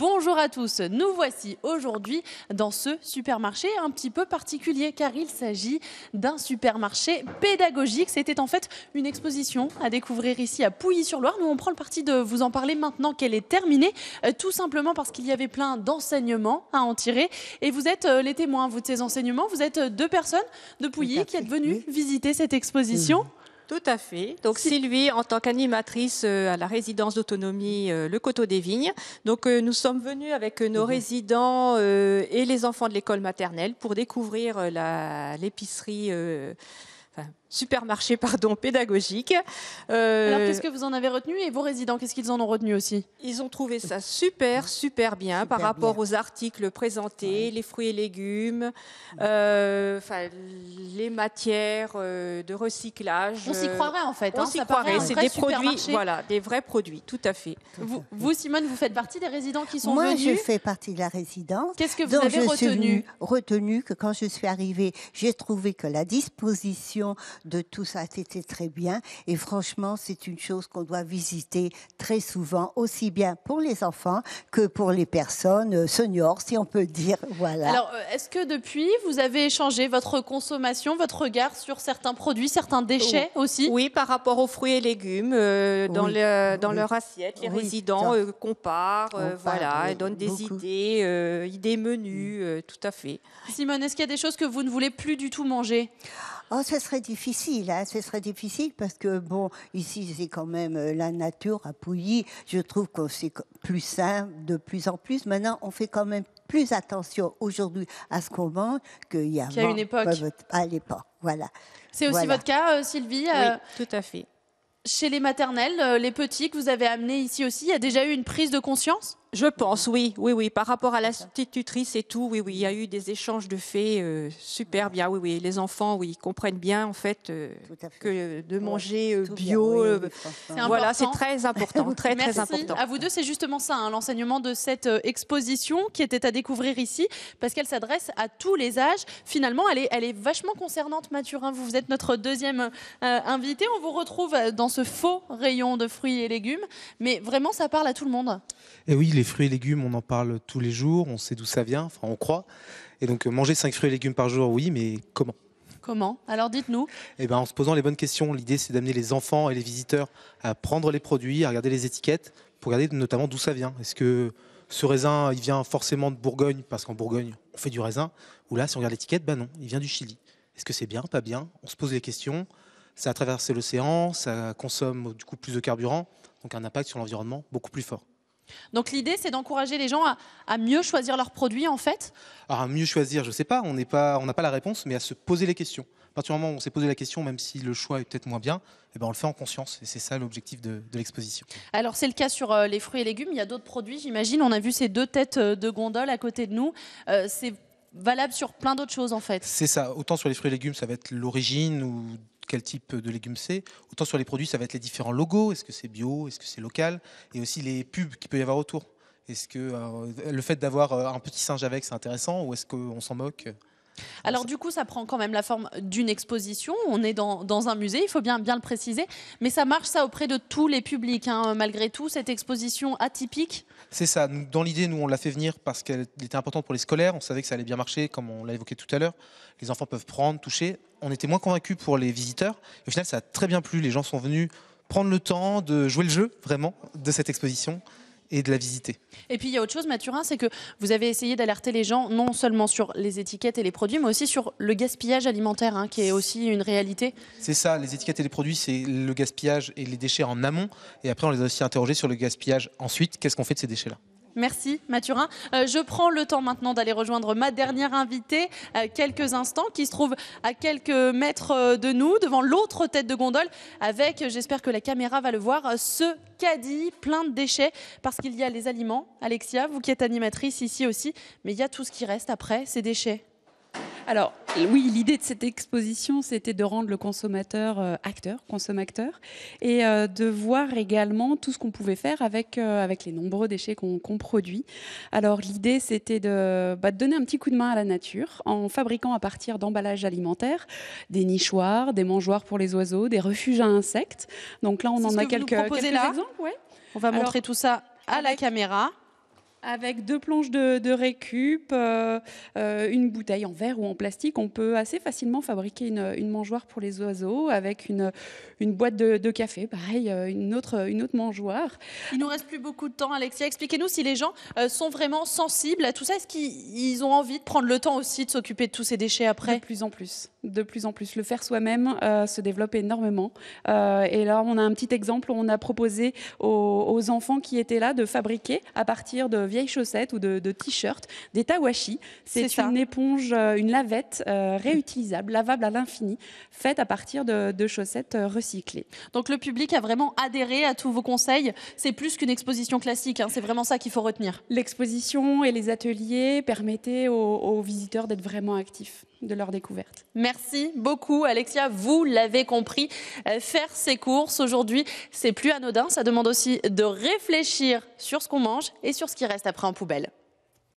Bonjour à tous, nous voici aujourd'hui dans ce supermarché un petit peu particulier car il s'agit d'un supermarché pédagogique. C'était en fait une exposition à découvrir ici à Pouilly-sur-Loire. Nous on prend le parti de vous en parler maintenant qu'elle est terminée, tout simplement parce qu'il y avait plein d'enseignements à en tirer. Et vous êtes les témoins, vous, de ces enseignements. Vous êtes deux personnes de Pouilly qui êtes venues visiter cette exposition. Tout à fait. Donc Sylvie, en tant qu'animatrice à la résidence d'autonomie Le Coteau des Vignes. Donc nous sommes venus avec nos résidents et les enfants de l'école maternelle pour découvrir l'épicerie, supermarché pédagogique. Alors qu'est-ce que vous en avez retenu et vos résidents, qu'est-ce qu'ils en ont retenu aussi? Ils ont trouvé ça super bien par rapport aux articles présentés, les fruits et légumes, les matières de recyclage. On s'y croirait en fait. On s'y croirait, c'est des produits, voilà, des vrais produits, tout à fait. Vous, Simone, vous faites partie des résidents qui sont venus? Moi, je fais partie de la résidence. Qu'est-ce que vous avez retenu que quand je suis arrivée, j'ai trouvé que la disposition de tout ça, c'était très bien. Et franchement, c'est une chose qu'on doit visiter très souvent, aussi bien pour les enfants que pour les personnes seniors, si on peut dire. Voilà. Alors, est-ce que depuis, vous avez changé votre consommation, votre regard sur certains produits, certains déchets aussi? Oui, par rapport aux fruits et légumes, dans leur assiette, les résidents comparent, et donnent des idées menus, tout à fait. Simone, est-ce qu'il y a des choses que vous ne voulez plus du tout manger? Oh, ce serait difficile, ce serait difficile parce que bon, ici c'est quand même la nature à Pouilly. Je trouve que c'est plus sain de plus en plus. Maintenant, on fait quand même plus attention aujourd'hui à ce qu'on mange qu'il y a une époque. À l'époque, voilà. C'est aussi votre cas, Sylvie? Oui, tout à fait. Chez les maternelles, les petits que vous avez amenés ici aussi, il y a déjà eu une prise de conscience? Je pense, oui. Par rapport à l'institutrice et tout, oui, il y a eu des échanges de faits super bien. Oui, les enfants, comprennent bien en fait que de manger bio, c'est très important, très important. À vous deux, c'est justement ça, l'enseignement de cette exposition qui était à découvrir ici, parce qu'elle s'adresse à tous les âges. Finalement, elle est vachement concernante, Mathurin. Vous êtes notre deuxième invité. On vous retrouve dans ce faux rayon de fruits et légumes, mais vraiment, ça parle à tout le monde. Et oui, les fruits et légumes, on en parle tous les jours, on sait d'où ça vient, enfin on croit. Et donc manger 5 fruits et légumes par jour, oui, mais comment? Comment? Alors dites-nous. En se posant les bonnes questions. L'idée, c'est d'amener les enfants et les visiteurs à prendre les produits, à regarder les étiquettes, pour regarder notamment d'où ça vient. Est-ce que ce raisin, il vient forcément de Bourgogne, parce qu'en Bourgogne, on fait du raisin, ou là, si on regarde l'étiquette, non, il vient du Chili. Est-ce que c'est bien, pas bien? On se pose les questions. Ça a traversé l'océan, ça consomme du coup plus de carburant, donc un impact sur l'environnement beaucoup plus fort. Donc l'idée, c'est d'encourager les gens à mieux choisir leurs produits, en fait? Alors, à mieux choisir, je ne sais pas, on n'a pas la réponse, mais à se poser les questions. À partir du moment où on s'est posé la question, même si le choix est peut-être moins bien, on le fait en conscience. Et c'est ça l'objectif de l'exposition. Alors, c'est le cas sur les fruits et légumes. Il y a d'autres produits, j'imagine. On a vu ces deux têtes de gondole à côté de nous. C'est valable sur plein d'autres choses, en fait. C'est ça. Autant sur les fruits et légumes, ça va être l'origine ou quel type de légumes c'est. Autant sur les produits, ça va être les différents logos. Est-ce que c'est bio? Est-ce que c'est local? Et aussi les pubs qu'il peut y avoir autour. Est-ce que le fait d'avoir un petit singe avec, c'est intéressant ou est-ce qu'on s'en moque? Alors du coup, ça prend quand même la forme d'une exposition. On est dans un musée, il faut bien le préciser. Mais ça marche ça auprès de tous les publics, malgré tout, cette exposition atypique? C'est ça. Dans l'idée, nous, on l'a fait venir parce qu'elle était importante pour les scolaires. On savait que ça allait bien marcher, comme on l'a évoqué tout à l'heure. Les enfants peuvent prendre, toucher. On était moins convaincus pour les visiteurs. Et au final, ça a très bien plu. Les gens sont venus prendre le temps de jouer le jeu, vraiment, de cette exposition et de la visiter. Et puis il y a autre chose, Mathurin, c'est que vous avez essayé d'alerter les gens non seulement sur les étiquettes et les produits, mais aussi sur le gaspillage alimentaire, qui est aussi une réalité. C'est ça, les étiquettes et les produits, c'est le gaspillage et les déchets en amont. Et après, on les a aussi interrogés sur le gaspillage ensuite. Qu'est-ce qu'on fait de ces déchets-là? Merci Mathurin. Je prends le temps maintenant d'aller rejoindre ma dernière invitée, quelques instants, qui se trouve à quelques mètres de nous, devant l'autre tête de gondole, avec, j'espère que la caméra va le voir, ce caddie plein de déchets, parce qu'il y a les aliments. Alexia, vous qui êtes animatrice ici aussi, mais il y a tout ce qui reste après, ces déchets. Alors oui, l'idée de cette exposition, c'était de rendre le consommateur consommateur, et de voir également tout ce qu'on pouvait faire avec les nombreux déchets qu'on produit. Alors l'idée, c'était de donner un petit coup de main à la nature en fabriquant à partir d'emballages alimentaires des nichoirs, des mangeoires pour les oiseaux, des refuges à insectes. Donc là, on en a quelques exemples. Ouais. On va montrer tout ça à la caméra. Avec 2 planches de récup, une bouteille en verre ou en plastique, on peut assez facilement fabriquer une mangeoire pour les oiseaux avec une boîte de café, pareil, une autre mangeoire. Il nous reste plus beaucoup de temps, Alexia. Expliquez-nous si les gens sont vraiment sensibles à tout ça. Est-ce qu'ils ont envie de prendre le temps aussi de s'occuper de tous ces déchets après ? De plus en plus. De plus en plus. Le faire soi-même se développe énormément. Et là, on a un petit exemple. On a proposé aux enfants qui étaient là de fabriquer à partir de vieilles chaussettes ou de t-shirts des tawashi. C'est une éponge, une lavette réutilisable, lavable à l'infini, faite à partir de chaussettes recyclées. Donc le public a vraiment adhéré à tous vos conseils. C'est plus qu'une exposition classique, hein. C'est vraiment ça qu'il faut retenir. L'exposition et les ateliers permettaient aux visiteurs d'être vraiment actifs de leur découverte. Merci beaucoup, Alexia. Vous l'avez compris, faire ses courses aujourd'hui, c'est plus anodin. Ça demande aussi de réfléchir sur ce qu'on mange et sur ce qui reste après en poubelle.